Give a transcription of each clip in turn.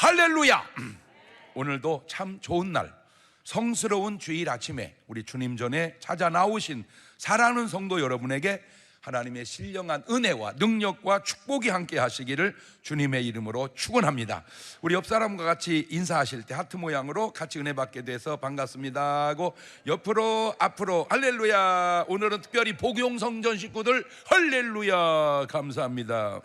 할렐루야. 오늘도 참 좋은 날, 성스러운 주일 아침에 우리 주님 전에 찾아 나오신 사랑하는 성도 여러분에게 하나님의 신령한 은혜와 능력과 축복이 함께 하시기를 주님의 이름으로 축원합니다. 우리 옆 사람과 같이 인사하실 때 하트 모양으로 같이 은혜 받게 돼서 반갑습니다 하고 옆으로 앞으로 할렐루야. 오늘은 특별히 복용성전 식구들 할렐루야 감사합니다.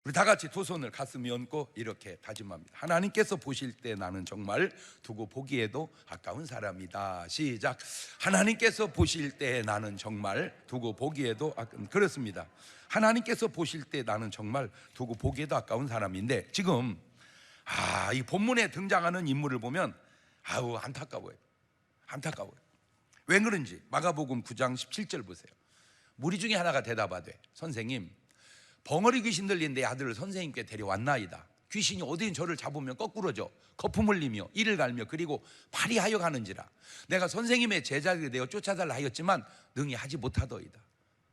우리 다 같이 두 손을 가슴에 얹고 이렇게 다짐합니다. 하나님께서 보실 때 나는 정말 두고 보기에도 아까운 사람이다. 시작. 하나님께서 보실 때 나는 정말 두고 보기에도 그렇습니다. 하나님께서 보실 때 나는 정말 두고 보기에도 아까운 사람인데, 지금 이 본문에 등장하는 인물을 보면 안타까워요. 안타까워요. 왜 그런지 마가복음 9장 17절 보세요. 무리 중에 하나가 대답하되, 선생님, 벙어리 귀신 들린 내 아들을 선생님께 데려왔나이다. 귀신이 어디인 저를 잡으면 거꾸러져 거품 흘리며 이를 갈며 그리고 파리하여 가는지라. 내가 선생님의 제자들이 되어 쫓아달라 하였지만 능히 하지 못하더이다.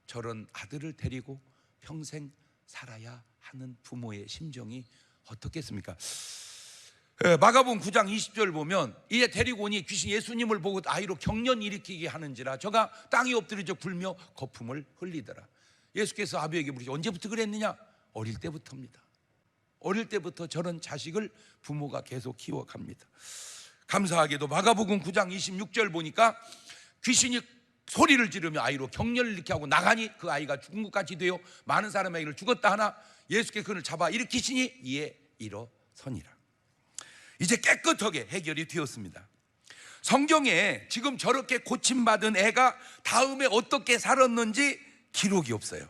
저런 아들을 데리고 평생 살아야 하는 부모의 심정이 어떻겠습니까? 마가복음 9장 20절 보면, 이에 데리고 오니 귀신 예수님을 보고 아이로 경련 일으키게 하는지라. 저가 땅에 엎드려 굴며 거품을 흘리더라. 예수께서 아비에게 물으시고, 언제부터 그랬느냐? 어릴 때부터입니다. 어릴 때부터 저런 자식을 부모가 계속 키워갑니다. 감사하게도 마가복음 9장 26절 보니까 귀신이 소리를 지르며 아이로 격렬을 일으키게 하고 나가니 그 아이가 죽은 것 같이 되어 많은 사람의 아이를 죽었다 하나 예수께서 그를 잡아 일으키시니 이에 일어서니라. 이제 깨끗하게 해결이 되었습니다. 성경에 지금 저렇게 고침받은 애가 다음에 어떻게 살았는지 기록이 없어요.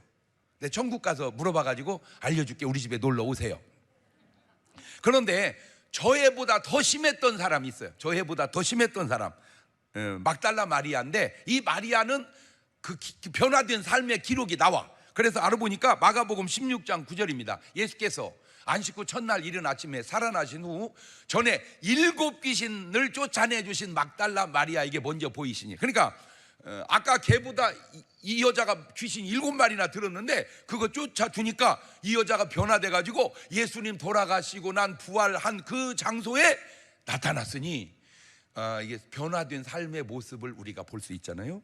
근데 천국 가서 물어봐가지고 알려줄게. 우리 집에 놀러 오세요. 그런데 저 애보다 더 심했던 사람이 있어요. 저 애보다 더 심했던 사람, 막달라 마리아인데, 이 마리아는 그 변화된 삶의 기록이 나와. 그래서 알아보니까 마가복음 16장 9절입니다. 예수께서 안식 후 첫날 이른 아침에 살아나신 후 전에 7 귀신을 쫓아내주신 막달라 마리아에게 먼저 보이시니, 그러니까 아까 걔보다 이 여자가 귀신 7마리나 들었는데 그거 쫓아주니까 이 여자가 변화돼가지고 예수님 돌아가시고 난 부활한 그 장소에 나타났으니 이게 변화된 삶의 모습을 우리가 볼 수 있잖아요.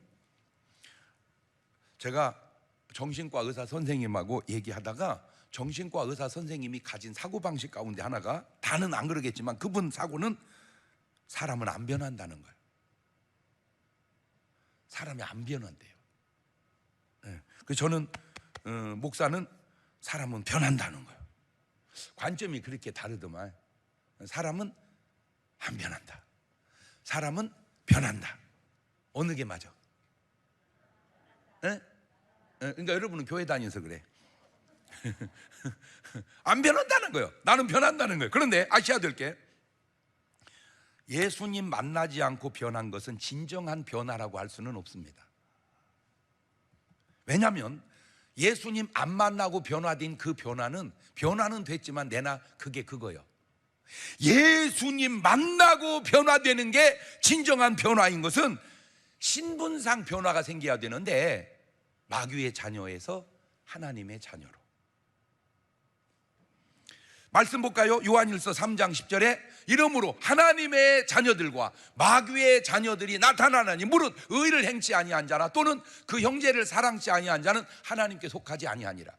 제가 정신과 의사 선생님하고 얘기하다가 정신과 의사 선생님이 가진 사고방식 가운데 하나가, 다는 안 그러겠지만 그분 사고는 사람은 안 변한다는 거예요. 사람이 안 변한대요. 그래서 저는 목사는 사람은 변한다는 거예요. 관점이 그렇게 다르더만. 사람은 안 변한다, 사람은 변한다. 어느 게 맞아? 그러니까 여러분은 교회 다녀서 그래. 안 변한다는 거예요. 나는 변한다는 거예요. 그런데 아셔야 될 게, 예수님 만나지 않고 변한 것은 진정한 변화라고 할 수는 없습니다. 왜냐하면 예수님 안 만나고 변화된 그 변화는 됐지만 내나 그게 그거예요. 예수님 만나고 변화되는 게 진정한 변화인 것은 신분상 변화가 생겨야 되는데, 마귀의 자녀에서 하나님의 자녀로. 말씀 볼까요? 요한일서 3장 10절에 이러므로 하나님의 자녀들과 마귀의 자녀들이 나타나나니 무릇 의를 행치 아니한 자나 또는 그 형제를 사랑치 아니한 자는 하나님께 속하지 아니하니라.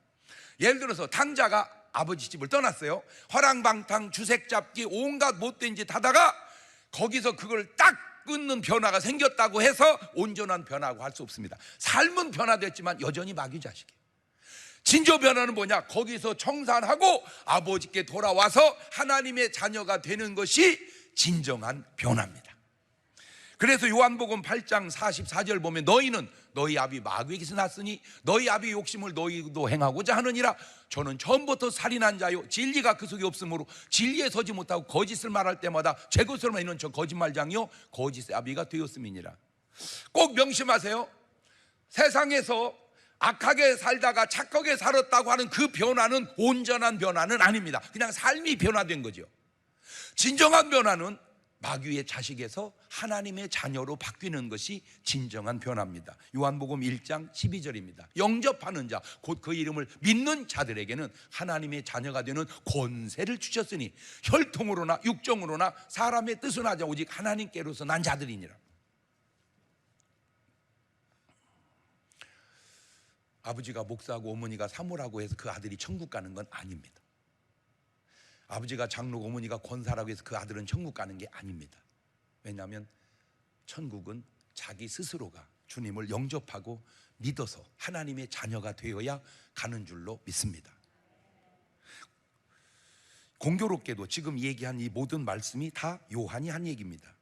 예를 들어서 탕자가 아버지 집을 떠났어요. 허랑방탕 주색잡기 온갖 못된 짓 하다가 거기서 그걸 딱 끊는 변화가 생겼다고 해서 온전한 변화라고 할 수 없습니다. 삶은 변화됐지만 여전히 마귀 자식이에요. 진저 변화는 뭐냐? 거기서 청산하고 아버지께 돌아와서 하나님의 자녀가 되는 것이 진정한 변화입니다. 그래서 요한복음 8장 44절 보면, 너희는 너희 아비 마귀에게서 났으니 너희 아비 욕심을 너희도 행하고자 하느니라. 저는 처음부터 살인한 자요 진리가 그 속에 없으므로 진리에 서지 못하고 거짓을 말할 때마다 제 것으로만 있는 저 거짓말장이요 거짓의 아비가 되었음이니라. 꼭 명심하세요. 세상에서 악하게 살다가 착하게 살았다고 하는 그 변화는 온전한 변화는 아닙니다. 그냥 삶이 변화된 거죠. 진정한 변화는 마귀의 자식에서 하나님의 자녀로 바뀌는 것이 진정한 변화입니다. 요한복음 1장 12절입니다. 영접하는 자, 곧 그 이름을 믿는 자들에게는 하나님의 자녀가 되는 권세를 주셨으니 혈통으로나 육정으로나 사람의 뜻은 하자 오직 하나님께로서 난 자들이니라. 아버지가 목사하고 어머니가 사모라고 해서 그 아들이 천국 가는 건 아닙니다. 아버지가 장로고 어머니가 권사라고 해서 그 아들은 천국 가는 게 아닙니다. 왜냐하면 천국은 자기 스스로가 주님을 영접하고 믿어서 하나님의 자녀가 되어야 가는 줄로 믿습니다. 공교롭게도 지금 얘기한 이 모든 말씀이 다 요한이 한 얘기입니다.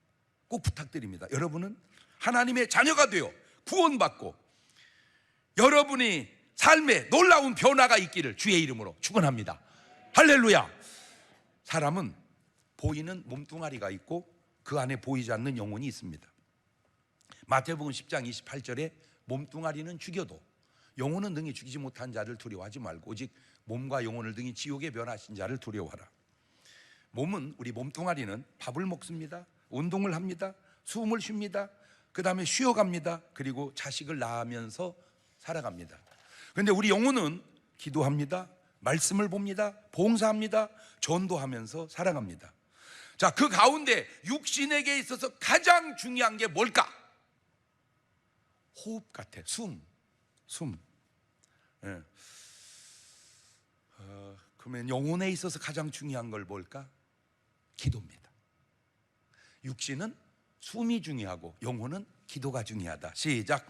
꼭 부탁드립니다. 여러분은 하나님의 자녀가 되어 구원받고 여러분이 삶에 놀라운 변화가 있기를 주의 이름으로 축원합니다. 할렐루야. 사람은 보이는 몸뚱아리가 있고 그 안에 보이지 않는 영혼이 있습니다. 마태복음 10장 28절에 몸뚱아리는 죽여도 영혼은 능히 죽이지 못한 자를 두려워하지 말고 오직 몸과 영혼을 등이 지옥에 변하신 자를 두려워하라. 몸은, 우리 몸뚱아리는 밥을 먹습니다. 운동을 합니다. 숨을 쉽니다. 그 다음에 쉬어갑니다. 그리고 자식을 낳으면서 살아갑니다. 그런데 우리 영혼은 기도합니다. 말씀을 봅니다. 봉사합니다. 전도하면서 살아갑니다. 자, 그 가운데 육신에게 있어서 가장 중요한 게 뭘까? 호흡 같아. 숨. 예. 그러면 영혼에 있어서 가장 중요한 걸 뭘까? 기도입니다. 육신은 숨이 중요하고 영혼은 기도가 중요하다. 시작.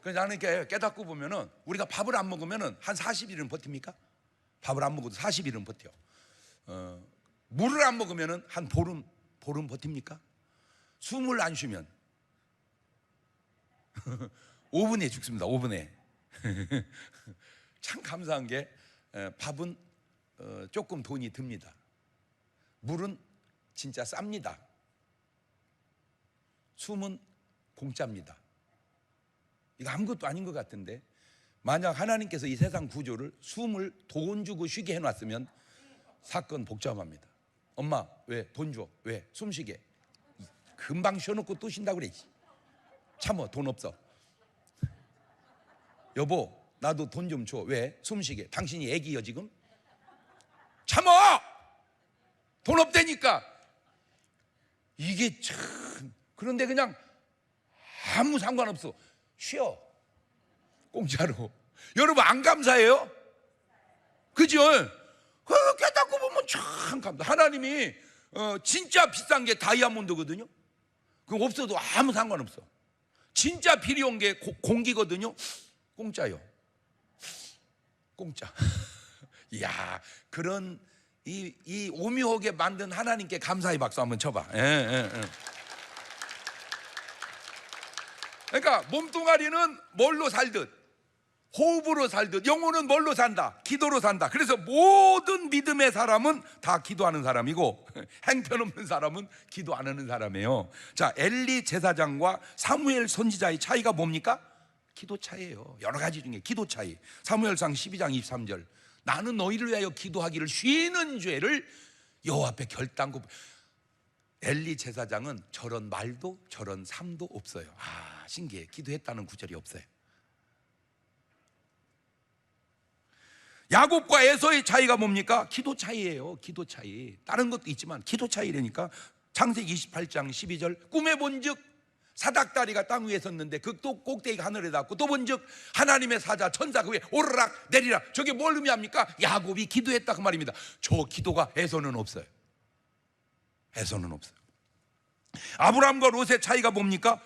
그래서 나는 이렇게 깨닫고 보면은 우리가 밥을 안 먹으면은 한 40일은 버팁니까? 밥을 안 먹어도 40일은 버텨. 물을 안 먹으면은 한 보름 버팁니까? 숨을 안 쉬면 5분에 죽습니다. 5분에. 참 감사한 게 밥은 조금 돈이 듭니다. 물은 진짜 쌉니다. 숨은 공짜입니다. 이거 아무것도 아닌 것 같은데 만약 하나님께서 이 세상 구조를 숨을 돈 주고 쉬게 해놨으면 사건 복잡합니다. 엄마 왜 돈 줘? 왜? 숨 쉬게. 금방 쉬어놓고 또 쉰다고 그래. 참어, 돈 없어. 여보 나도 돈 좀 줘. 왜? 숨 쉬게. 당신이 애기여 지금? 참어! 돈 없다니까. 이게 참. 그런데 그냥 아무 상관없어. 쉬어. 공짜로. 여러분 안 감사해요? 그죠? 깨닫고 보면 참 감사. 하나님이 진짜 비싼 게 다이아몬드거든요. 그거 없어도 아무 상관없어. 진짜 필요한 게 공기거든요. 공짜요. 공짜. 이야, 그런 이 오묘하게 만든 하나님께 감사의 박수 한번 쳐봐. 예. 그러니까 몸뚱아리는 뭘로 살듯, 호흡으로 살듯, 영혼은 뭘로 산다? 기도로 산다. 그래서 모든 믿음의 사람은 다 기도하는 사람이고 행편없는 사람은 기도 안 하는 사람이에요. 자, 엘리 제사장과 사무엘 선지자의 차이가 뭡니까? 기도 차이예요. 여러 가지 중에 기도 차이. 사무엘상 12장 23절. 나는 너희를 위하여 기도하기를 쉬는 죄를 여호와 앞에 결단코. 엘리 제사장은 저런 말도 저런 삶도 없어요. 아, 신기해. 기도했다는 구절이 없어요. 야곱과 에서의 차이가 뭡니까? 기도 차이예요. 기도 차이. 다른 것도 있지만 기도 차이라니까. 창세기 28장 12절. 꿈에 본즉 사닥다리가 땅 위에 섰는데 그 또 꼭대기가 하늘에 닿고 또 본즉 하나님의 사자 천사 그 위에 오르락 내리락. 저게 뭘 의미합니까? 야곱이 기도했다 그 말입니다. 저 기도가 에서는 없어요. 에서는 없어요. 아브라함과 롯의 차이가 뭡니까?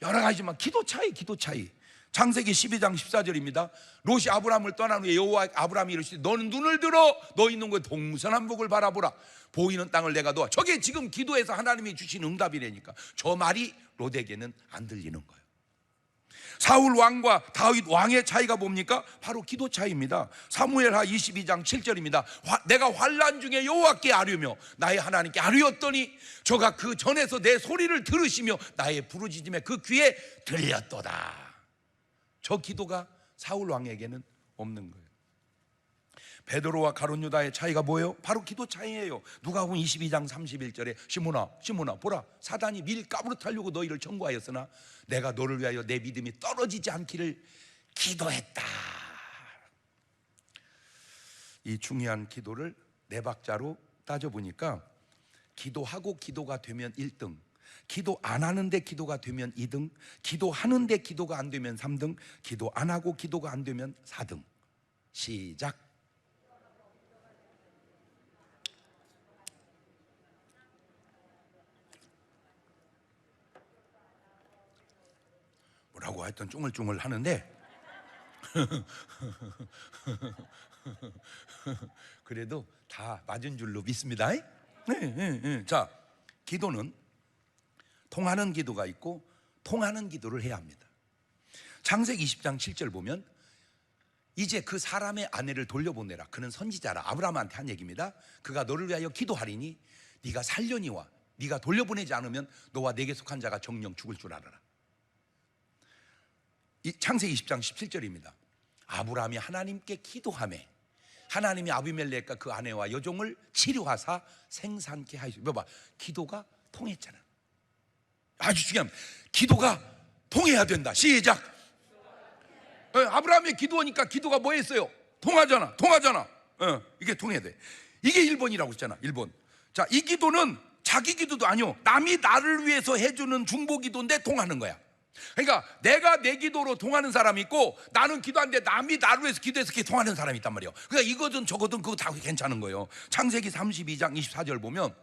여러 가지지만 기도 차이. 창세기 12장 14절입니다. 롯이 아브라함을 떠난 후에 여호와 아브라함이 이르시되 너는 눈을 들어 너 있는 곳 동서남북을 바라보라. 보이는 땅을 내가 놓아. 저게 지금 기도해서 하나님이 주신 응답이라니까. 저 말이 롯에게는 안 들리는 거예요. 사울 왕과 다윗 왕의 차이가 뭡니까? 바로 기도 차이입니다. 사무엘하 22장 7절입니다. 내가 환난 중에 여호와께 아뢰며 나의 하나님께 아뢰었더니 저가 그 전에서 내 소리를 들으시며 나의 부르짖음에 그 귀에 들렸도다. 저 기도가 사울 왕에게는 없는 거예요. 베드로와 가룟 유다의 차이가 뭐예요? 바로 기도 차이예요. 누가복음 22장 31절에 시몬아 보라, 사단이 밀 까부러뜨리려고 너희를 청구하였으나 내가 너를 위하여 내 믿음이 떨어지지 않기를 기도했다. 이 중요한 기도를 네 박자로 따져보니까 기도하고 기도가 되면 1등, 기도 안 하는데 기도가 되면 2등, 기도하는데 기도가 안 되면 3등, 기도 안 하고 기도가 안 되면 4등. 시작. 뭐라고 하여튼 쫑글쫑글 하는데 그래도 다 맞은 줄로 믿습니다. 자, 기도는 통하는 기도가 있고 통하는 기도를 해야 합니다. 창세기 20장 7절 보면 이제 그 사람의 아내를 돌려보내라. 그는 선지자라. 아브라함한테 한 얘기입니다. 그가 너를 위하여 기도하리니 네가 살려니와 네가 돌려보내지 않으면 너와 내게 속한 자가 정령 죽을 줄 알아라. 이 창세기 20장 17절입니다. 아브라함이 하나님께 기도하매 하나님이 아비멜렉과 그 아내와 여종을 치료하사 생산케 하시고, 봐봐, 기도가 통했잖아. 아주 중요합니다. 기도가 통해야 된다. 시작. 아브라함이 기도하니까 기도가 뭐 했어요? 통하잖아. 이게 통해야 돼. 이게 1번이라고 했잖아. 1번. 자, 이 기도는 자기 기도도 아니요, 남이 나를 위해서 해주는 중보 기도인데 통하는 거야. 그러니까 내가 내 기도로 통하는 사람이 있고, 나는 기도하는데 남이 나를 위해서 기도해서 통하는 사람이 있단 말이에요. 그러니까 이거든 저거든 그거 다 괜찮은 거예요. 창세기 32장 24절 보면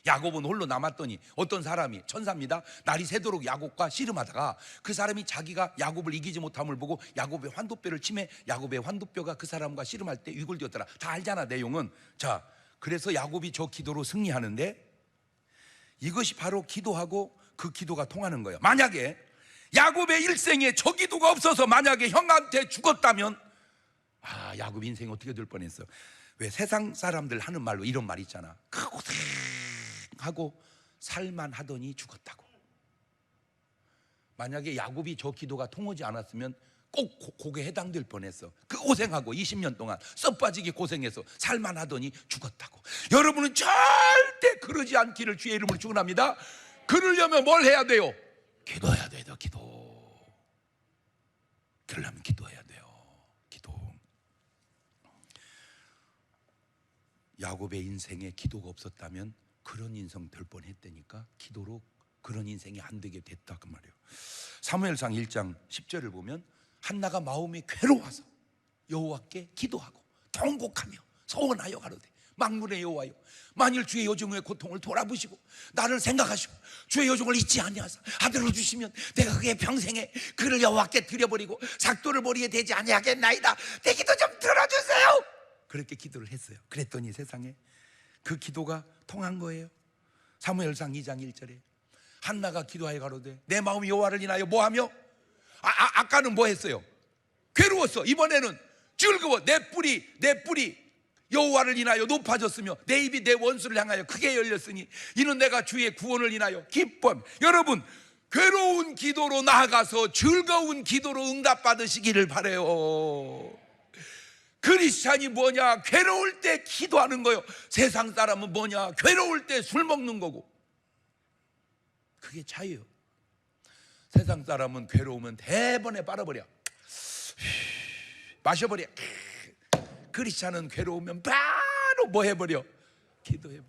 야곱은 홀로 남았더니 어떤 사람이, 천사입니다, 날이 새도록 야곱과 씨름하다가 그 사람이 자기가 야곱을 이기지 못함을 보고 야곱의 환도뼈를 치매 야곱의 환도뼈가 그 사람과 씨름할 때 위골되었더라. 다 알잖아 내용은. 자, 그래서 야곱이 저 기도로 승리하는데 이것이 바로 기도하고 그 기도가 통하는 거예요. 만약에 야곱의 일생에 저 기도가 없어서 만약에 형한테 죽었다면 야곱 인생이 어떻게 될 뻔했어. 왜 세상 사람들 하는 말로 이런 말 있잖아. 고생하고 살만하더니 죽었다고. 만약에 야곱이 저 기도가 통하지 않았으면 꼭 고게 해당될 뻔했어. 그 고생하고 20년 동안 썩 빠지게 고생해서 살만하더니 죽었다고. 여러분은 절대 그러지 않기를 주의 이름으로 축원합니다. 그러려면 뭘 해야 돼요? 기도해야 돼요. 기도. 그러려면 기도해야 돼요. 기도. 야곱의 인생에 기도가 없었다면 그런 인생 될 뻔했다니까. 기도로 그런 인생이 안 되게 됐다 그 말이에요. 사무엘상 1장 10절을 보면 한나가 마음이 괴로워서 여호와께 기도하고 통곡하며 소원하여 가로되 만군의 여호와여, 만일 주의 여종의 고통을 돌아보시고 나를 생각하시고 주의 여종을 잊지 아니하사 아들을 주시면 내가 그의 평생에 그를 여호와께 드려버리고 삭도를 벌이게 되지 아니하겠나이다. 내 기도 좀 들어주세요. 그렇게 기도를 했어요. 그랬더니 세상에 그 기도가 통한 거예요. 사무엘상 2장 1절에 한나가 기도하여 가로되 내 마음이 여호와를 인하여 뭐하며? 아까는 뭐 했어요? 괴로웠어. 이번에는 즐거워. 내 뿔이 여호와를 인하여 높아졌으며 내 입이 내 원수를 향하여 크게 열렸으니 이는 내가 주의 구원을 인하여 기뻐함. 여러분, 괴로운 기도로 나아가서 즐거운 기도로 응답받으시기를 바라요. 크리스찬이 뭐냐? 괴로울 때 기도하는 거예요. 세상 사람은 뭐냐? 괴로울 때 술 먹는 거고. 그게 차이예요. 세상 사람은 괴로우면 대번에 빨아버려. 마셔버려. 크리스찬은 괴로우면 바로 뭐 해버려? 기도해버려.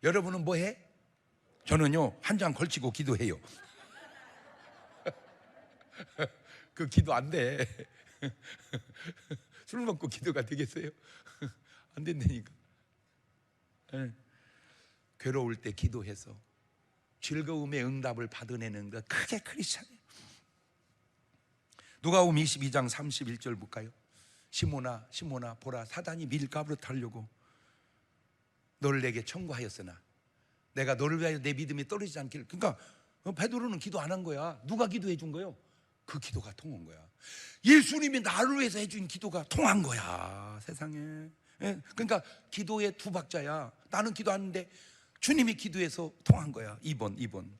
여러분은 뭐 해? 저는요, 한 장 걸치고 기도해요. 그 기도 안 돼. 술 먹고 기도가 되겠어요? 안 된다니까. 괴로울 때 기도해서 즐거움의 응답을 받아내는 거, 그게 크리스찬이에요. 누가복음 22장 31절 볼까요? 시몬아 보라, 사단이 밀가부로 타려고 너를 내게 청구하였으나 내가 너를 위하여 내 믿음이 떨어지지 않기를. 그러니까 베드로는 기도 안 한 거야. 누가 기도해 준 거예요? 그 기도가 통한 거야. 예수님이 나를 위해서 해준 기도가 통한 거야, 세상에. 그러니까 기도의 두 박자야. 나는 기도하는데 주님이 기도해서 통한 거야. 2번.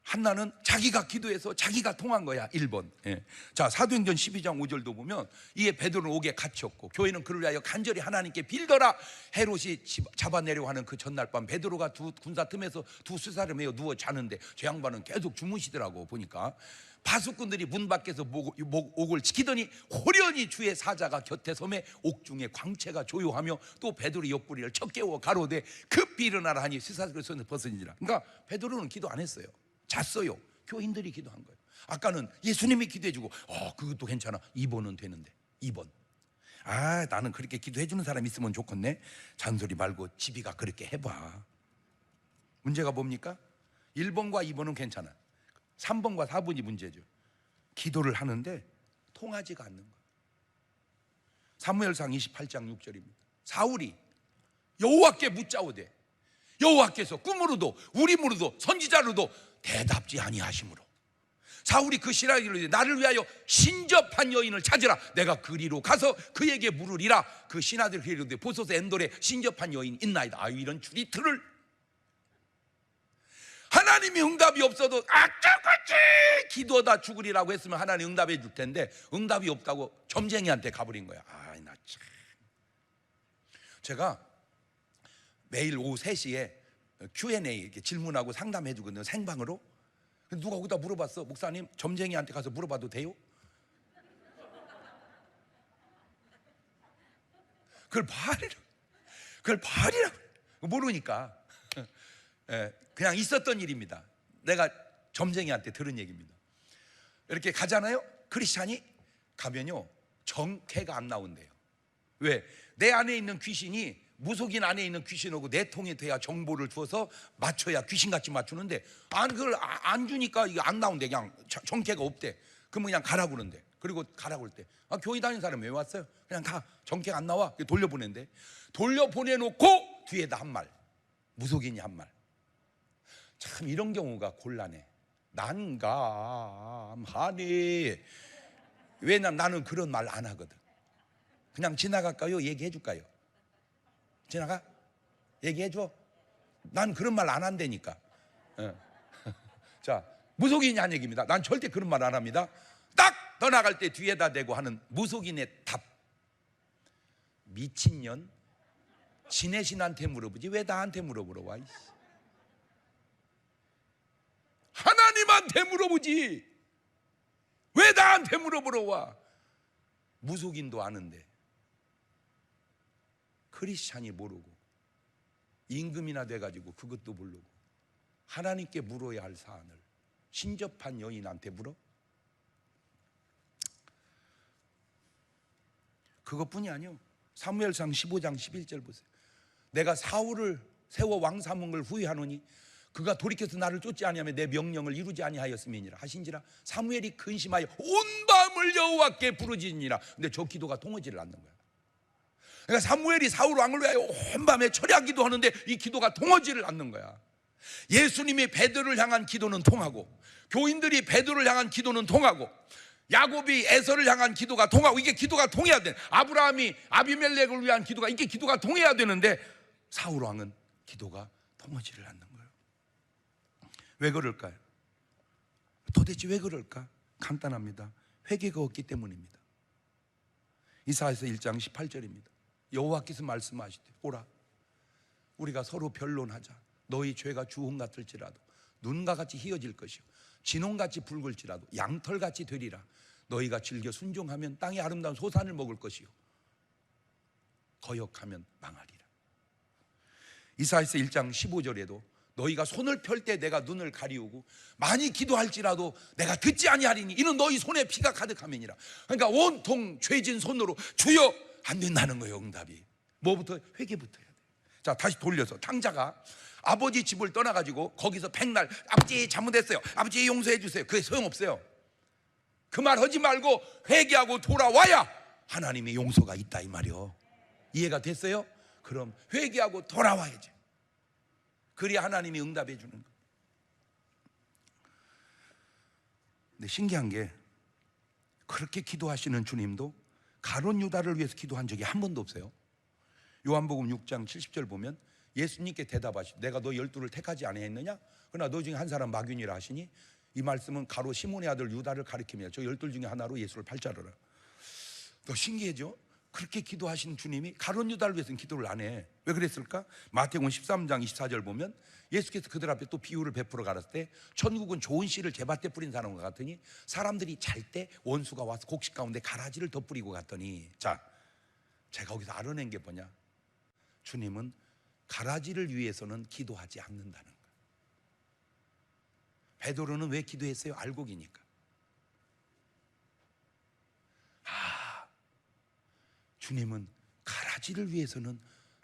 한나는 자기가 기도해서 자기가 통한 거야. 1번. 예. 자, 사도행전 12장 5절도 보면 이에 베드로는 옥에 갇혔고 교회는 그를 위하여 간절히 하나님께 빌더라. 헤롯이 잡아내려고 하는 그 전날 밤 베드로가 두 군사 틈에서 두 수사를 메어 누워 자는데 저 양반은 계속 주무시더라고. 보니까 바수꾼들이 문 밖에서 옥을 지키더니 호련히 주의 사자가 곁에 섬에 옥중에 광채가 조요하며 또 베드로 옆구리를 쳐 깨워 가로되 급히 일어나라 하니 수사들의 손에 벗어지니라. 그러니까 베드로는 기도 안 했어요. 잤어요. 교인들이 기도한 거예요. 아까는 예수님이 기도해주고 그것도 괜찮아. 2번은 되는데 2번. 나는 그렇게 기도해주는 사람 있으면 좋겠네. 잔소리 말고 지비가 그렇게 해봐. 문제가 뭡니까? 1번과 2번은 괜찮아. 3번과 4번이 문제죠. 기도를 하는데 통하지가 않는 거예요. 사무엘상 28장 6절입니다. 사울이 여호와께 묻자오되 여호와께서 꿈으로도 우림으로도 선지자로도 대답지 아니하심으로 사울이 그 신하에게 이르되 나를 위하여 신접한 여인을 찾으라. 내가 그리로 가서 그에게 물으리라. 그 신하들이 이르되 보소서 엔돌에 신접한 여인 있나이다. 이런 줄이틀을 하나님이 응답이 없어도 악착같이 기도하다 죽으리라고 했으면 하나님 응답해 줄 텐데 응답이 없다고 점쟁이한테 가버린 거야. 나 참. 제가 매일 오후 3시에 Q&A 이렇게 질문하고 상담해 주거든요. 생방으로. 누가 거기다 물어봤어. 목사님 점쟁이한테 가서 물어봐도 돼요? 그걸 발이라고 모르니까 그냥 있었던 일입니다. 내가 점쟁이한테 들은 얘기입니다. 이렇게 가잖아요. 크리스찬이 가면요 정쾌가 안 나온대요. 왜? 내 안에 있는 귀신이 무속인 안에 있는 귀신하고 내통이 돼야 정보를 주어서 맞춰야 귀신같이 맞추는데 그걸 안 주니까 이게 안 나온대. 그냥 정체가 없대. 그러면 그냥 가라고 그러는데. 그리고 가라고 그럴 때 교회 다니는 사람 왜 왔어요? 그냥 가. 정체가 안 나와. 돌려보낸대. 돌려보내놓고 뒤에다 한 말. 무속인이 한 말. 참 이런 경우가 곤란해. 난감하네. 왜냐면 나는 그런 말 안 하거든. 그냥 지나갈까요? 얘기해 줄까요? 지나가? 얘기해줘. 난 그런 말 안 한다니까. 자, 무속인이냐는 얘기입니다. 난 절대 그런 말 안 합니다. 딱 떠나갈 때 뒤에다 대고 하는 무속인의 답. 미친년. 지네 신한테 물어보지 왜 나한테 물어보러 와? 하나님한테 물어보지 왜 나한테 물어보러 와? 무속인도 아는데 크리스찬이 모르고 임금이나 돼가지고 그것도 모르고 하나님께 물어야 할 사안을 신접한 여인한테 물어? 그것뿐이 아니요. 사무엘상 15장 11절 보세요. 내가 사울을 세워 왕 삼은 걸 후회하노니 그가 돌이켜서 나를 쫓지 아니하며 내 명령을 이루지 아니하였음이니라 하신지라. 사무엘이 근심하여 온 밤을 여호와께 부르짖으니라. 근데 저 기도가 통하지를 않는 거야. 그러니까 사무엘이 사울 왕을 위하여 온 밤에 철야기도 하는데 이 기도가 통하지를 않는 거야. 예수님이 베드로를 향한 기도는 통하고 교인들이 베드로를 향한 기도는 통하고 야곱이 에서를 향한 기도가 통하고 이게 기도가 통해야 돼. 아브라함이 아비멜렉을 위한 기도가 이게 기도가 통해야 되는데 사울 왕은 기도가 통하지를 않는 거예요. 왜 그럴까요? 도대체 왜 그럴까? 간단합니다. 회개가 없기 때문입니다. 이사야서 1장 18절입니다. 여호와께서 말씀하시되 오라 우리가 서로 변론하자. 너희 죄가 주홍 같을지라도 눈과 같이 희어질 것이요 진홍같이 붉을지라도 양털같이 되리라. 너희가 즐겨 순종하면 땅의 아름다운 소산을 먹을 것이요 거역하면 망하리라. 이사야서 1장 15절에도 너희가 손을 펼 때 내가 눈을 가리우고 많이 기도할지라도 내가 듣지 아니하리니 이는 너희 손에 피가 가득함이니라. 그러니까 온통 죄진 손으로 주여 안 된다는 거예요. 응답이 뭐부터? 회개부터 해야 돼. 자, 다시 돌려서 탕자가 아버지 집을 떠나가지고 거기서 백날 아버지 잘못했어요, 아버지 용서해 주세요. 그게 소용없어요. 그 말 하지 말고 회개하고 돌아와야 하나님의 용서가 있다 이 말이요. 이해가 됐어요? 그럼 회개하고 돌아와야지. 그래야 하나님이 응답해 주는 거예요. 근데 신기한 게 그렇게 기도하시는 주님도 가룟 유다를 위해서 기도한 적이 한 번도 없어요. 요한복음 6장 70절 보면 예수님께 대답하시, 내가 너 12를 택하지 아니했느냐? 그러나 너 중에 한 사람 마귀니라 하시니, 이 말씀은 가로 시몬의 아들 유다를 가리키며 저 12 중에 하나로 예수를 팔자르라. 너 신기하죠? 그렇게 기도하신 주님이 가룟 유다를 위해서는 기도를 안 해. 왜 그랬을까? 마태복음 13장 24절 보면 예수께서 그들 앞에 또 비유를 베풀어 가랐을 때, 천국은 좋은 씨를 제밭에 뿌린 사람과 같으니 사람들이 잘 때 원수가 와서 곡식 가운데 가라지를 덧뿌리고 갔더니, 자, 제가 거기서 알아낸 게 뭐냐? 주님은 가라지를 위해서는 기도하지 않는다는 거예요. 베드로는 왜 기도했어요? 알곡이니까. 주님은 가라지를 위해서는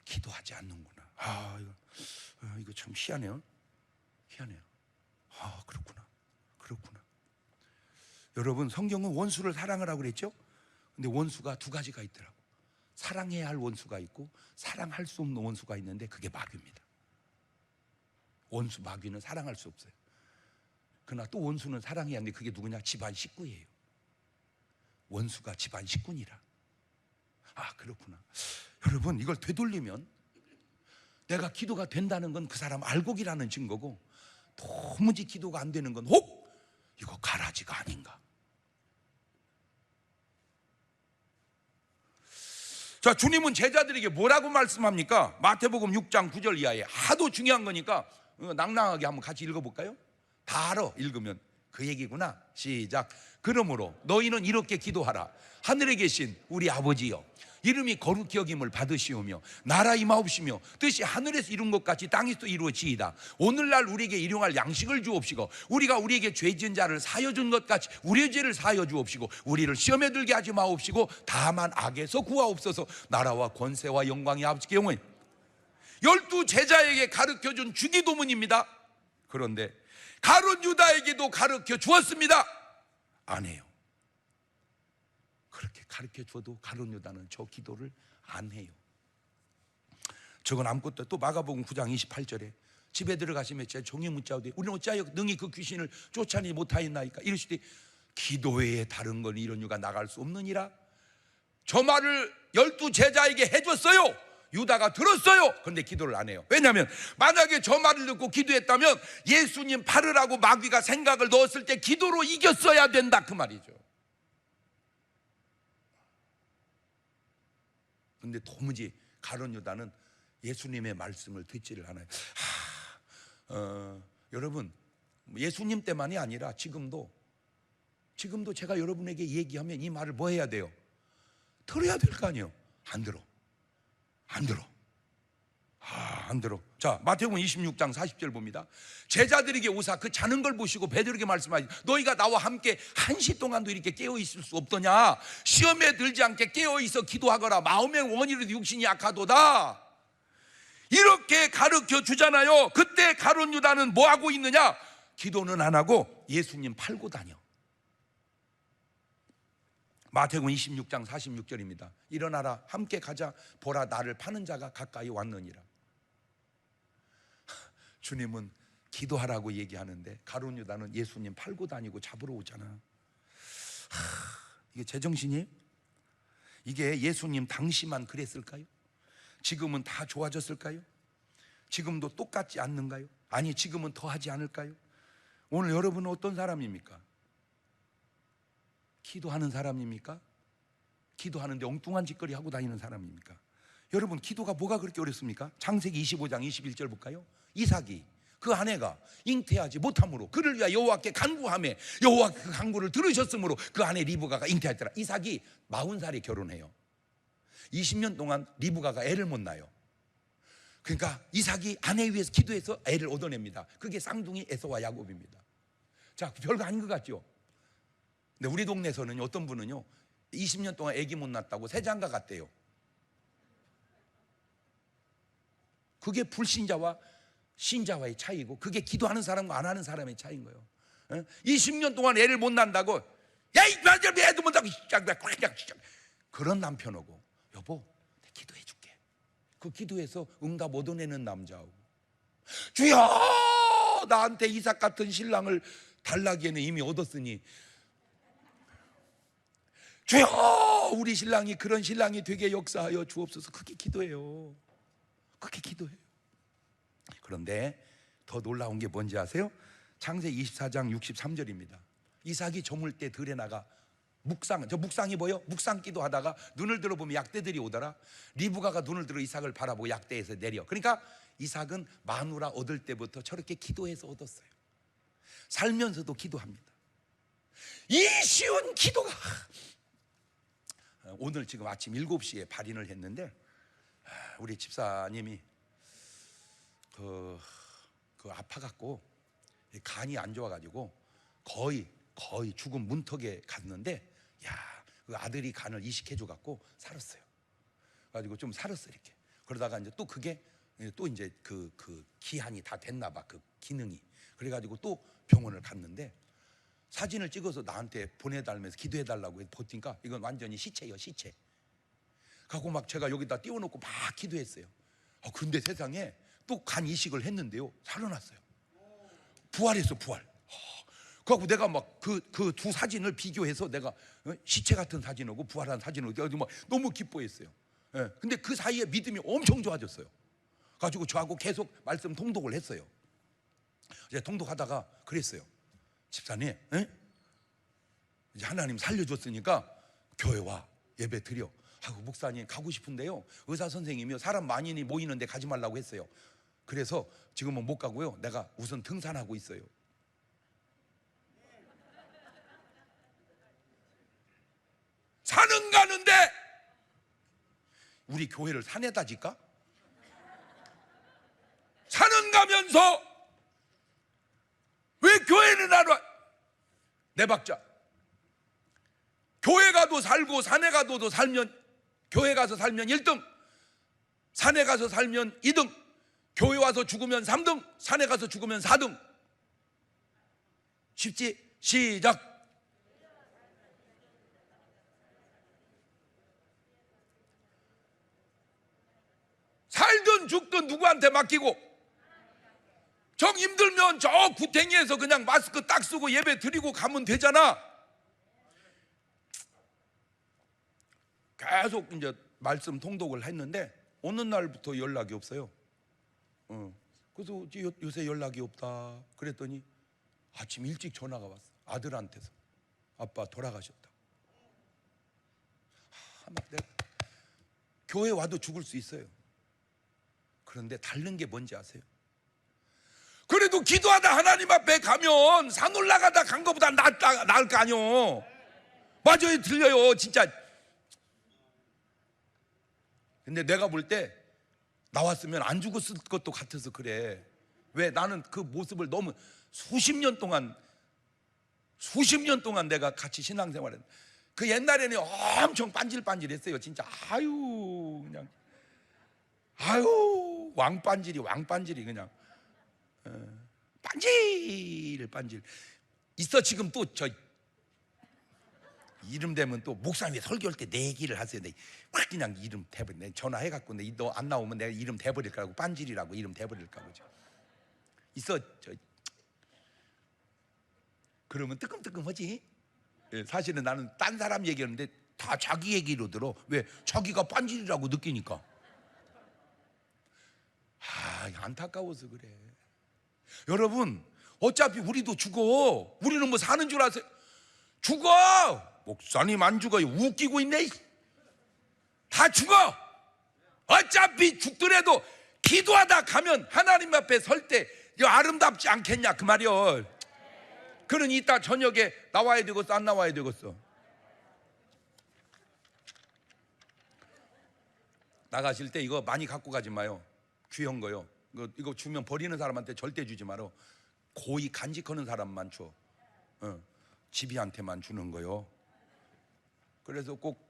기도하지 않는구나. 이거 참 희한해요. 희한해요. 그렇구나. 여러분, 성경은 원수를 사랑하라고 그랬죠? 근데 원수가 두 가지가 있더라고. 사랑해야 할 원수가 있고 사랑할 수 없는 원수가 있는데, 그게 마귀입니다. 원수 마귀는 사랑할 수 없어요. 그러나 또 원수는 사랑해야 하는데, 그게 누구냐? 집안 식구예요. 원수가 집안 식구니라. 그렇구나. 여러분, 이걸 되돌리면 내가 기도가 된다는 건 그 사람 알곡이라는 증거고, 도무지 기도가 안 되는 건 혹 이거 가라지가 아닌가. 자, 주님은 제자들에게 뭐라고 말씀합니까? 마태복음 6장 9절 이하에 하도 중요한 거니까 낭낭하게 한번 같이 읽어볼까요? 다 알아. 읽으면 그 얘기구나. 시작. 그러므로 너희는 이렇게 기도하라. 하늘에 계신 우리 아버지여, 이름이 거룩히 여김을 받으시오며 나라 임하옵시며 뜻이 하늘에서 이룬 것 같이 땅에서도 이루어지이다. 오늘날 우리에게 일용할 양식을 주옵시고, 우리가 우리에게 죄 지은 자를 사여 준 것 같이 우리의 죄를 사여 주옵시고, 우리를 시험에 들게 하지 마옵시고 다만 악에서 구하옵소서. 나라와 권세와 영광이 아버지께 영원히. 12 제자에게 가르쳐준 주기도문입니다. 그런데 가룟 유다에게도 가르쳐 주었습니다. 안 해요. 그렇게 가르쳐 줘도 가룟 유다는 저 기도를 안 해요. 저건 아무것도. 또 마가복음 9장 28절에 집에 들어가시면 제 종이 묻자오되 우리는 어찌하여 능히 그 귀신을 쫓아내지 못하였나이까? 이르시되 기도 외에 다른 건 이런 유가 나갈 수 없느니라. 저 말을 12 제자에게 해줬어요. 유다가 들었어요. 그런데 기도를 안 해요. 왜냐하면 만약에 저 말을 듣고 기도했다면 예수님 팔으라고 마귀가 생각을 넣었을 때 기도로 이겼어야 된다, 그 말이죠. 근데 도무지 가룟 유다는 예수님의 말씀을 듣지를 않아요. 여러분, 예수님 때만이 아니라 지금도 제가 여러분에게 얘기하면 이 말을 뭐 해야 돼요? 들어야 될 거 아니에요. 안 들어. 자, 마태복음 26장 40절 봅니다. 제자들에게 오사 그 자는 걸 보시고 베드로에게 말씀하시, 너희가 나와 함께 1시 동안도 이렇게 깨어 있을 수 없더냐? 시험에 들지 않게 깨어 있어 기도하거라. 마음의 원이라도 육신이 약하도다. 이렇게 가르쳐 주잖아요. 그때 가룟 유다는 뭐 하고 있느냐? 기도는 안 하고 예수님 팔고 다녀. 마태복음 26장 46절입니다. 일어나라, 함께 가자. 보라, 나를 파는 자가 가까이 왔느니라. 주님은 기도하라고 얘기하는데 가룟 유다는 예수님 팔고 다니고 잡으러 오잖아. 이게 제정신이에요? 이게 예수님 당시만 그랬을까요? 지금은 다 좋아졌을까요? 지금도 똑같지 않는가요? 아니, 지금은 더 하지 않을까요? 오늘 여러분은 어떤 사람입니까? 기도하는 사람입니까? 기도하는데 엉뚱한 짓거리 하고 다니는 사람입니까? 여러분, 기도가 뭐가 그렇게 어렵습니까? 창세기 25장 21절 볼까요? 이삭이 그 아내가 잉태하지 못함으로 그를 위하여 여호와께 간구하며 여호와께 그 간구를 들으셨으므로 그 아내 리브가가 잉태하였더라. 이삭이 40살에 결혼해요. 20년 동안 리브가가 애를 못 낳아요. 그러니까 이삭이 아내 위해서 기도해서 애를 얻어냅니다. 그게 쌍둥이 에서와 야곱입니다. 자, 별거 아닌 것 같죠? 근데 우리 동네에서는 어떤 분은요 20년 동안 애기 못 낳았다고 새장가 같대요. 그게 불신자와 신자와의 차이고, 그게 기도하는 사람과 안 하는 사람의 차이인 거예요. 20년 동안 애를 못 낳는다고, 야, 이 애도 못 낳고 그런 남편하고, 여보, 내가 기도해 줄게. 그 기도해서 응답 얻어내는 남자하고, 주여, 나한테 이삭 같은 신랑을 달라기에는 이미 얻었으니 주여, 우리 신랑이 그런 신랑이 되게 역사하여 주옵소서. 그게 기도예요. 그게 기도예요. 그런데 더 놀라운 게 뭔지 아세요? 창세기 24장 63절입니다. 이삭이 저물 때 들에 나가 묵상, 저 묵상이 뭐요? 묵상 기도하다가 눈을 들어보면 약대들이 오더라. 리브가가 눈을 들어 이삭을 바라보고 약대에서 내려. 그러니까 이삭은 마누라 얻을 때부터 저렇게 기도해서 얻었어요. 살면서도 기도합니다. 이 쉬운 기도가, 오늘 지금 아침 7시에 발인을 했는데 우리 집사님이 그 아파갖고 간이 안 좋아가지고 거의 죽은 문턱에 갔는데, 그 아들이 간을 이식해줘갖고 살았어요. 가지고 좀 살았어 이렇게. 그러다가 이제 또 그게 또 이제 그 기한이 다 됐나봐, 그 기능이. 그래가지고 또 병원을 갔는데 사진을 찍어서 나한테 보내달면서 기도해달라고 보니까 이건 완전히 시체예요, 시체. 가고 막 제가 여기다 띄워놓고 막 기도했어요. 그런데 세상에 또 간 이식을 했는데요, 살아났어요. 부활했어, 부활. 그래갖고 내가 막 그 두 사진을 비교해서 내가 시체 같은 사진하고 부활한 사진을 막 너무 기뻐했어요. 근데 그 사이에 믿음이 엄청 좋아졌어요. 가지고 저하고 계속 말씀 통독을 했어요. 이제 통독하다가 그랬어요. 집사님, 이제 하나님 살려줬으니까 교회 와, 예배 드려. 목사님 가고 싶은데요, 의사 선생님이요 사람 많이 모이는데 가지 말라고 했어요. 그래서 지금은 못 가고요, 내가 우선 등산하고 있어요. 산은 가는데 우리 교회를 산에다 질까? 산은 가면서 왜 교회는 안 와? 네 박자. 교회 가도 살고 산에 가도 살면, 교회 가서 살면 1등, 산에 가서 살면 2등, 교회 와서 죽으면 3등, 산에 가서 죽으면 4등. 쉽지? 시작. 살든 죽든 누구한테 맡기고, 정 힘들면 저 구탱이에서 그냥 마스크 딱 쓰고 예배 드리고 가면 되잖아. 계속 이제 말씀 통독을 했는데 어느 날부터 연락이 없어요. 그래서 요새 연락이 없다 그랬더니 아침 일찍 전화가 왔어. 아들한테서 아빠 돌아가셨다. 막 내가 교회 와도 죽을 수 있어요. 그런데 다른 게 뭔지 아세요? 그래도 기도하다 하나님 앞에 가면 산 올라가다 간 것보다 나을 거 아니요. 맞아요, 들려요, 진짜. 근데 내가 볼 때 나왔으면 안 죽었을 것도 같아서 그래. 왜? 나는 그 모습을 너무 수십 년 동안 내가 같이 신앙생활했는데, 그 옛날에는 엄청 반질반질했어요, 진짜. 그냥 왕반질이 그냥 반질 있어. 지금 또 저 이름 되면 또 목사님이 설교할 때 내 얘기를 하세요. 확 그냥 이름 대버리네. 전화해갖고 너 안 나오면 내가 이름 대버릴까고, 반질이라고 이름 대버릴까고. 있어. 그러면 뜨끔뜨끔하지. 사실은 나는 딴 사람 얘기하는데 다 자기 얘기로 들어. 왜? 자기가 반질이라고 느끼니까. 안타까워서 그래. 여러분, 어차피 우리도 죽어. 우리는 뭐 사는 줄 아세요? 죽어. 목사님 안 죽어요. 웃기고 있네. 다 죽어. 어차피 죽더라도 기도하다 가면 하나님 앞에 설 때 아름답지 않겠냐 그 말이요. 그러니 이따 저녁에 나와야 되겠어, 안 나와야 되겠어? 나가실 때 이거 많이 갖고 가지 마요. 귀한 거요. 이거 주면 버리는 사람한테 절대 주지 마라. 고이 간직하는 사람만 줘. 집이한테만 주는 거요. 그래서 꼭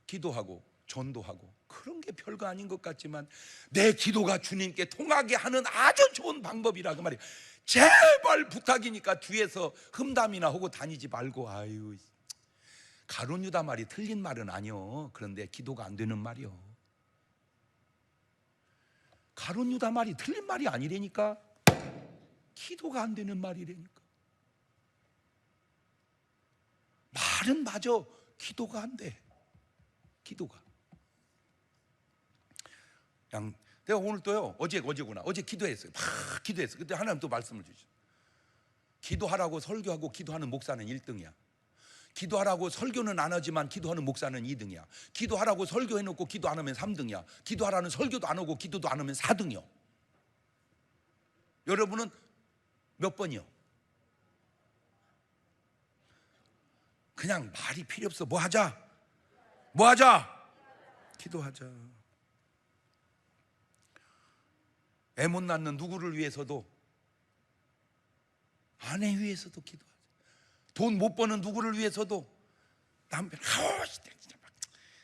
기도하고 전도하고 그런 게 별거 아닌 것 같지만 내 기도가 주님께 통하게 하는 아주 좋은 방법이라 그 말이에요. 제발 부탁이니까 뒤에서 흠담이나 하고 다니지 말고. 가룟 유다 말이 틀린 말은 아니요. 그런데 기도가 안 되는 말이요. 가룟 유다 말이 틀린 말이 아니라니까. 기도가 안 되는 말이라니까. 말은 맞아. 기도가 안 돼. 기도가. 그냥 내가 오늘 또요, 어제구나. 어제 기도했어요. 막 기도했어요. 그때 하나님 또 말씀을 주시죠. 기도하라고 설교하고 기도하는 목사는 1등이야. 기도하라고 설교는 안 하지만 기도하는 목사는 2등이야. 기도하라고 설교해놓고 기도 안 하면 3등이야. 기도하라는 설교도 안 하고 기도도 안 하면 4등이요. 여러분은 몇 번이요? 그냥 말이 필요 없어. 뭐 하자? 기도하자. 애 못 낳는 누구를 위해서도, 아내 위해서도 기도하자. 돈 못 버는 누구를 위해서도, 남편,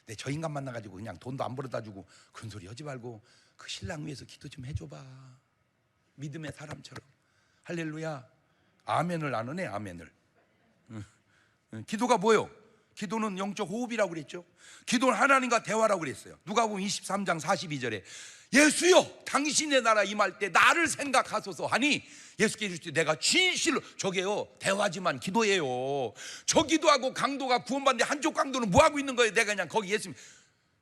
내 저 인간 만나가지고 그냥 돈도 안 벌어다 주고 그런 소리 하지 말고 그 신랑 위해서 기도 좀 해줘봐. 믿음의 사람처럼. 할렐루야. 아멘을 안 하네. 아멘을. 기도가 뭐요? 기도는 영적 호흡이라고 그랬죠. 기도는 하나님과 대화라고 그랬어요. 누가복음 23장 42절에 예수여 당신의 나라 임할 때 나를 생각하소서 하니 예수께서 이르시되 내가 진실로, 저게요 대화지만 기도예요. 저 기도하고 강도가 구원받는데 한쪽 강도는 뭐하고 있는 거예요? 내가 그냥 거기 예수님,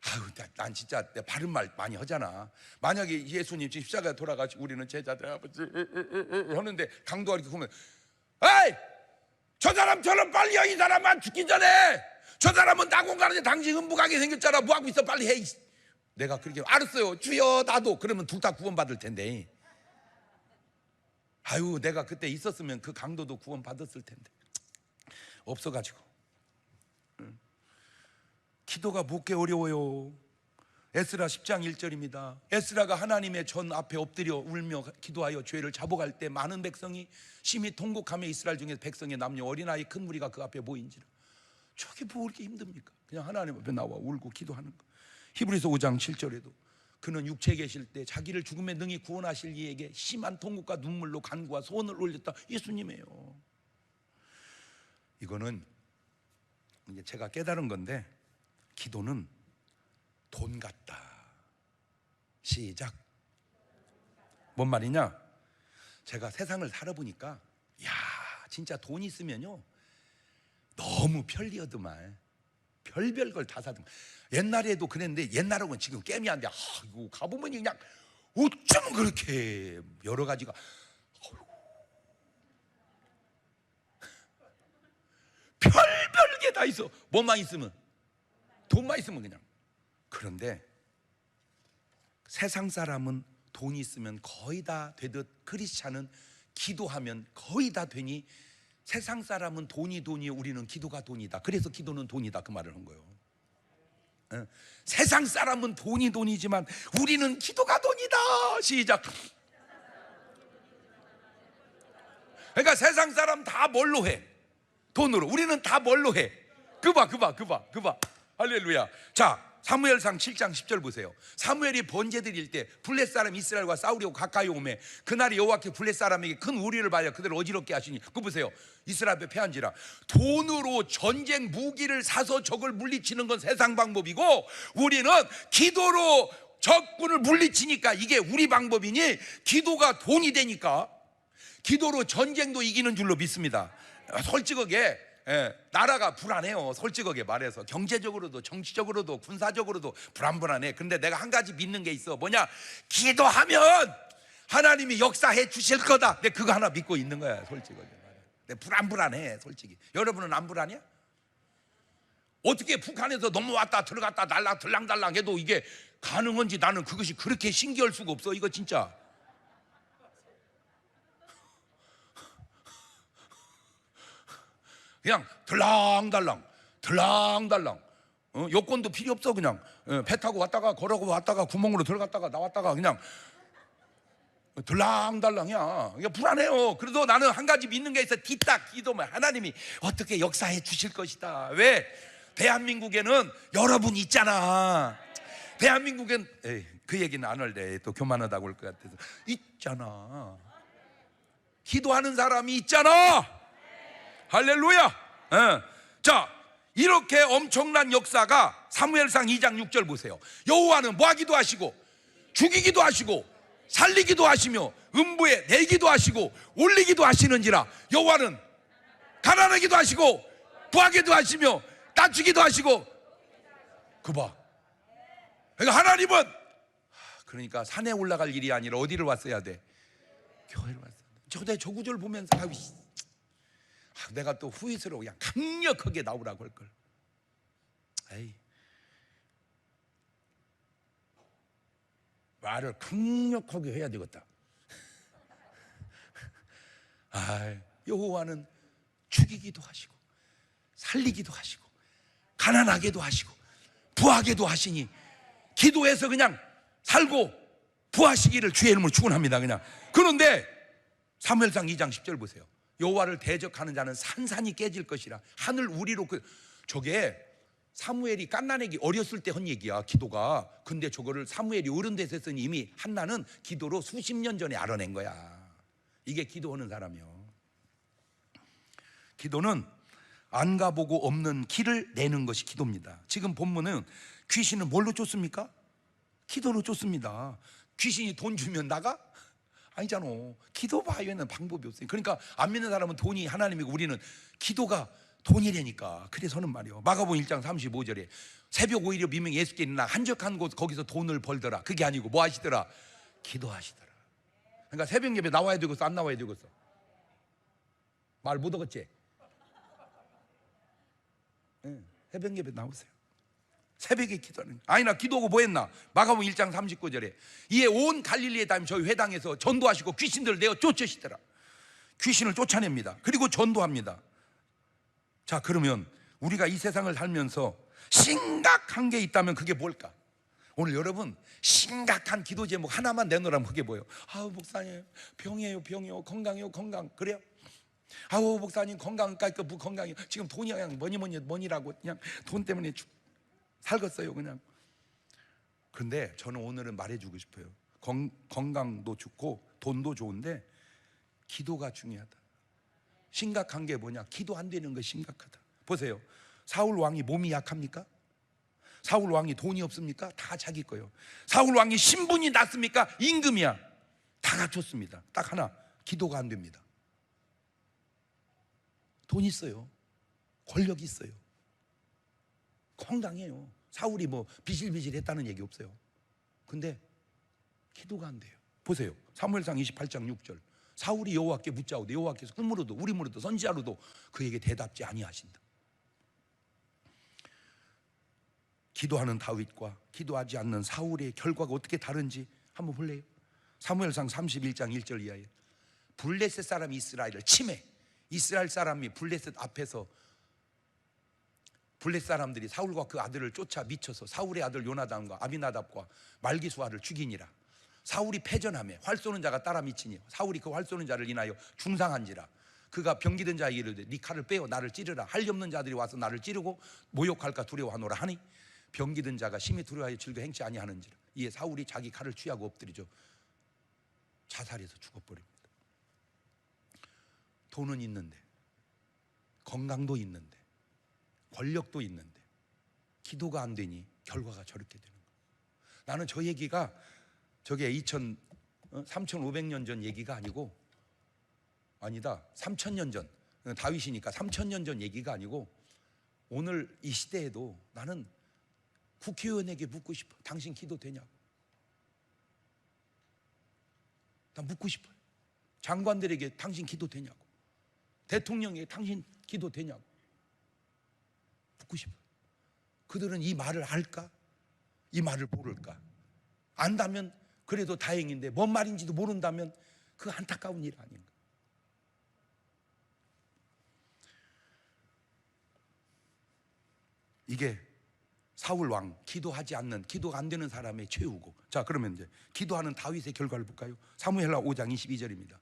아유 난 진짜 내 바른 말 많이 하잖아. 만약에 예수님 지금 십자가에 돌아가시고 우리는 제자들 아버지 하는데 강도가 이렇게 보면, 에이 저 사람처럼 빨리 해. 이 사람만 죽기 전에. 저 사람은 낙원 가는데 당신 흥분하게 생겼잖아. 뭐하고 있어? 빨리 해. 내가 그렇게 알았어요 주여 나도. 그러면 둘 다 구원받을 텐데. 아유 내가 그때 있었으면 그 강도도 구원받았을 텐데. 없어가지고. 기도가 뭡게 어려워요. 에스라 10장 1절입니다. 에스라가 하나님의 전 앞에 엎드려 울며 기도하여 죄를 자복할 때 많은 백성이 심히 통곡하며 이스라엘 중에 백성의 남녀 어린아이 큰 무리가 그 앞에 모인지라. 저게 뭐 그렇게 힘듭니까? 그냥 하나님 앞에 나와 울고 기도하는 거. 히브리서 5장 7절에도 그는 육체에 계실 때 자기를 죽음에 능히 구원하실 이에게 심한 통곡과 눈물로 간구와 소원을 올렸다. 예수님이에요. 이거는 이제 제가 깨달은 건데, 기도는 돈 같다. 시작. 뭔 말이냐? 제가 세상을 살아보니까 야 진짜 돈 있으면요 너무 편리하더만. 별별 걸 다 사더만. 옛날에도 그랬는데 옛날하고는 지금 게임이 안 돼. 이거 가보면 그냥 어쩌면 그렇게 여러 가지가 별별 게 다 있어. 뭐만 있으면, 돈만 있으면 그냥. 그런데 세상 사람은 돈이 있으면 거의 다 되듯 크리스찬은 기도하면 거의 다 되니 세상 사람은 돈이 우리는 기도가 돈이다. 그래서 기도는 돈이다. 그 말을 한 거예요. 세상 사람은 돈이지만 우리는 기도가 돈이다. 시작. 그러니까 세상 사람 다 뭘로 해? 돈으로. 우리는 다 뭘로 해? 그봐. 할렐루야. 자 사무엘상 7장 10절 보세요. 사무엘이 번제 드릴 때 블렛 사람 이스라엘과 싸우려고 가까이 오매 그날이 여호와께 블렛 사람에게 큰 우리를 발려 그들을 어지럽게 하시니, 그거 보세요. 이스라엘 앞에 패한지라. 돈으로 전쟁 무기를 사서 적을 물리치는 건 세상 방법이고, 우리는 기도로 적군을 물리치니까 이게 우리 방법이니, 기도가 돈이 되니까 기도로 전쟁도 이기는 줄로 믿습니다. 솔직하게 나라가 불안해요. 솔직하게 말해서 경제적으로도 정치적으로도 군사적으로도 불안해. 근데 내가 한 가지 믿는 게 있어. 뭐냐? 기도하면 하나님이 역사해 주실 거다. 내가 그거 하나 믿고 있는 거야. 솔직하게 말해. 내가 불안해 솔직히. 여러분은 안 불안해요? 어떻게 북한에서 넘어왔다 들어갔다 들랑달랑 해도 이게 가능한지 나는 그것이 그렇게 신기할 수가 없어. 이거 진짜. 그냥 들랑달랑 여권도 필요 없어. 그냥 배 타고 왔다가 걸어고 왔다가 구멍으로 들어갔다가 나왔다가 그냥 들랑달랑이야. 이게 불안해요. 그래도 나는 한 가지 믿는 게 있어. 뒤딱 기도면 하나님이 어떻게 역사해 주실 것이다. 왜? 대한민국에는 여러분 있잖아. 대한민국엔 그 얘기는 안 할래. 또 교만하다고 할 것 같아서. 있잖아. 기도하는 사람이 있잖아. 할렐루야. 자, 이렇게 엄청난 역사가 사무엘상 2장 6절 보세요. 여호와는 뭐 하기도 하시고 죽이기도 하시고 살리기도 하시며 음부에 내기도 하시고 올리기도 하시는지라. 여호와는 가난하기도 하시고 부하기도 하시며 낮추기도 하시고. 그봐. 그러니까 하나님은 그러니까 산에 올라갈 일이 아니라 어디를 왔어야 돼? 교회를 왔어야 돼. 저 구절 보면서 내가 또 후회스러워. 그냥 강력하게 나오라고 할 걸. 에이, 말을 강력하게 해야 되겠다. 여호와는 죽이기도 하시고 살리기도 하시고 가난하게도 하시고 부하게도 하시니 기도해서 그냥 살고 부하시기를 주의 이름으로 축원합니다. 그냥. 그런데 사무엘상 2장 10절 보세요. 여호와를 대적하는 자는 산산이 깨질 것이라. 하늘 우리로 저게 사무엘이 갓난애기 어렸을 때 한 얘기야, 기도가. 근데 저거를 사무엘이 어른 돼서 했으니 이미 한나는 기도로 수십 년 전에 알아낸 거야. 이게 기도하는 사람이요. 기도는 안 가보고 없는 길을 내는 것이 기도입니다. 지금 본문은 귀신은 뭘로 쫓습니까? 기도로 쫓습니다. 귀신이 돈 주면 나가? 아니잖아. 기도 바위에는 방법이 없어요. 그러니까 안 믿는 사람은 돈이 하나님이고 우리는 기도가 돈이라니까. 그래서는 말이요, 마가복음 1장 35절에 새벽 5일에 미명 예수께 일어나 한적한 곳 거기서 돈을 벌더라. 그게 아니고 뭐 하시더라? 기도하시더라. 그러니까 새벽 예배 나와야 되겠어, 안 나와야 되겠어? 말 못 얻었지? 새벽 예배 나오세요. 새벽에 기도하는. 아니나 기도하고 뭐 했나? 마가복음 1장 39절에 이에 온 갈릴리에 다니며 저희 회당에서 전도하시고 귀신들을 내어 쫓으시더라. 귀신을 쫓아냅니다. 그리고 전도합니다. 자, 그러면 우리가 이 세상을 살면서 심각한 게 있다면 그게 뭘까? 오늘 여러분 심각한 기도 제목 하나만 내놓으라면 그게 뭐예요? 목사님 병이에요 건강해요 건강. 그래요? 목사님 건강할까 무건강이요. 지금 돈이 그냥 뭐니라고 그냥 돈 때문에 살겠어요 그냥. 그런데 저는 오늘은 말해주고 싶어요. 건강도 좋고 돈도 좋은데 기도가 중요하다. 심각한 게 뭐냐? 기도 안 되는 거 심각하다. 보세요. 사울 왕이 몸이 약합니까? 사울 왕이 돈이 없습니까? 다 자기 거예요. 사울 왕이 신분이 낮습니까? 임금이야. 다 갖췄습니다. 딱 하나, 기도가 안 됩니다. 돈 있어요. 권력 있어요. 건강해요. 사울이 뭐 비실비실 했다는 얘기 없어요. 근데 기도가 안 돼요. 보세요. 사무엘상 28장 6절. 사울이 여호와께 묻자오되 여호와께서 꿈으로도 우림으로도 선지자로도 그에게 대답지 아니하신다. 기도하는 다윗과 기도하지 않는 사울의 결과가 어떻게 다른지 한번 볼래요? 사무엘상 31장 1절 이하에 블레셋 사람이 이스라엘을 침해. 이스라엘 사람이 블레셋 앞에서 블레셋 사람들이 사울과 그 아들을 쫓아 미쳐서 사울의 아들 요나단과 아비나답과 말기수아를 죽이니라. 사울이 패전하며 활 쏘는 자가 따라 미치니 사울이 그 활 쏘는 자를 인하여 중상한지라. 그가 병기든 자에게 이르되 네 칼을 빼어 나를 찌르라. 할리 없는 자들이 와서 나를 찌르고 모욕할까 두려워하노라 하니 병기든 자가 심히 두려워하여 즐겨 행치 아니하는지라. 이에 사울이 자기 칼을 취하고 엎드리죠. 자살해서 죽어버립니다. 돈은 있는데 건강도 있는데 권력도 있는데 기도가 안 되니 결과가 저렇게 되는 거예요. 나는 저 얘기가 저게 3,500년 전 얘기가 아니고, 아니다 3,000년 전, 다윗이니까 3,000년 전 얘기가 아니고 오늘 이 시대에도 나는 국회의원에게 묻고 싶어. 당신 기도 되냐고. 나 묻고 싶어요. 장관들에게 당신 기도 되냐고. 대통령에게 당신 기도 되냐고 묻고 싶어요. 그들은 이 말을 알까? 이 말을 모를까? 안다면 그래도 다행인데 뭔 말인지도 모른다면 그 안타까운 일 아닌가? 이게 사울 왕, 기도하지 않는, 기도가 안 되는 사람의 최후고. 자, 그러면 이제 기도하는 다윗의 결과를 볼까요? 사무엘하 5장 22절입니다.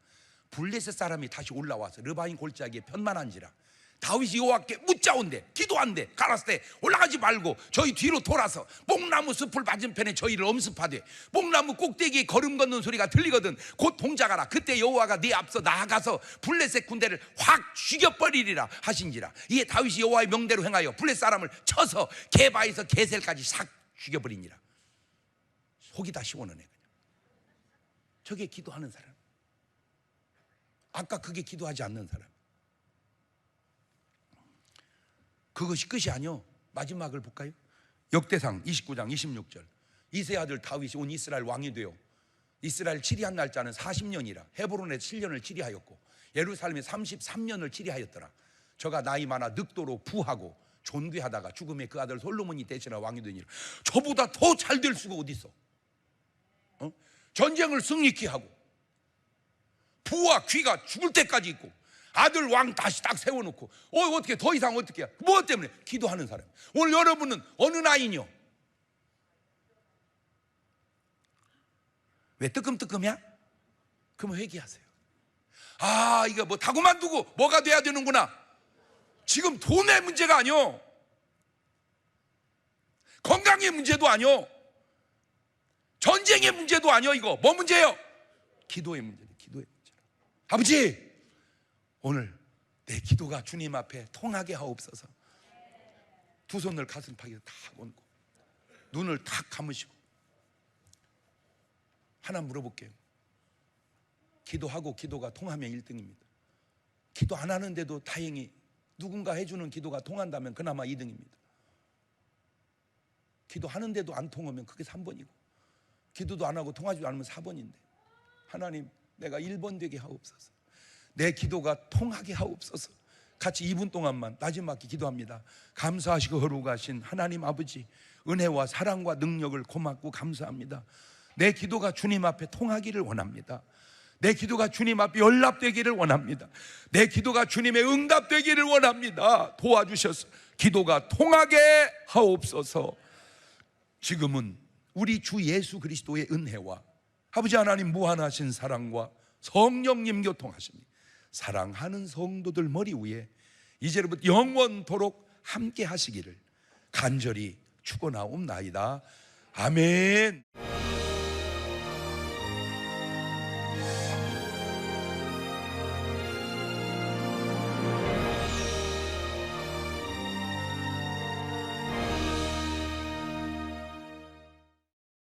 블레셋 사람이 다시 올라와서 르바임 골짜기에 편만한지라. 다윗이 여호와께 묻자온대, 기도한대. 가라스 때 올라가지 말고 저희 뒤로 돌아서 뽕나무 숲을 맞은편에 저희를 엄습하되 뽕나무 꼭대기에 걸음 걷는 소리가 들리거든 곧 동작하라. 그때 여호와가 네 앞서 나아가서 블레셋 군대를 확 죽여버리리라 하신지라. 이에 다윗이 여호와의 명대로 행하여 블레셋 사람을 쳐서 게바에서 게셀까지 싹 죽여버리니라. 속이 다 시원하네 그냥. 저게 기도하는 사람. 아까 그게 기도하지 않는 사람. 그것이 끝이 아니요. 마지막을 볼까요? 역대상 29장 26절. 이세 아들 다윗이 온 이스라엘 왕이 되어 이스라엘 치리한 날짜는 40년이라 헤브론에 7년을 치리하였고 예루살렘에 33년을 치리하였더라. 저가 나이 많아 늑도로 부하고 존귀하다가 죽음에 그 아들 솔로몬이 대신하여 왕이 되니라. 저보다 더 잘 될 수가 어디 있어? 전쟁을 승리케 하고 부와 귀가 죽을 때까지 있고 아들 왕 다시 딱 세워놓고 어떻게 더 이상 어떻게 해야? 뭐 때문에? 기도하는 사람. 오늘 여러분은 어느 나이뇨? 왜 뜨끔뜨끔이야? 그럼 회개하세요. 아, 이거 뭐 다 그만두고 뭐가 돼야 되는구나. 지금 돈의 문제가 아니요, 건강의 문제도 아니요, 전쟁의 문제도 아니요. 이거 뭐 문제예요? 기도의 문제예요. 기도의 문제. 아버지, 오늘 내 기도가 주님 앞에 통하게 하옵소서. 두 손을 가슴팍에 다 얹고 눈을 탁 감으시고 하나 물어볼게요. 기도하고 기도가 통하면 1등입니다. 기도 안 하는데도 다행히 누군가 해주는 기도가 통한다면 그나마 2등입니다. 기도하는데도 안 통하면 그게 3번이고 기도도 안 하고 통하지 않으면 4번인데 하나님, 내가 1번 되게 하옵소서. 내 기도가 통하게 하옵소서. 같이 2분 동안만 마지막에 기도합니다. 감사하시고 거룩하신 하나님 아버지, 은혜와 사랑과 능력을 고맙고 감사합니다. 내 기도가 주님 앞에 통하기를 원합니다. 내 기도가 주님 앞에 연락되기를 원합니다. 내 기도가 주님의 응답되기를 원합니다. 도와주셔서 기도가 통하게 하옵소서. 지금은 우리 주 예수 그리스도의 은혜와 아버지 하나님 무한하신 사랑과 성령님 교통하심이 사랑하는 성도들 머리 위에 이제부터 영원토록 함께 하시기를 간절히 축원하옵나이다. 아멘.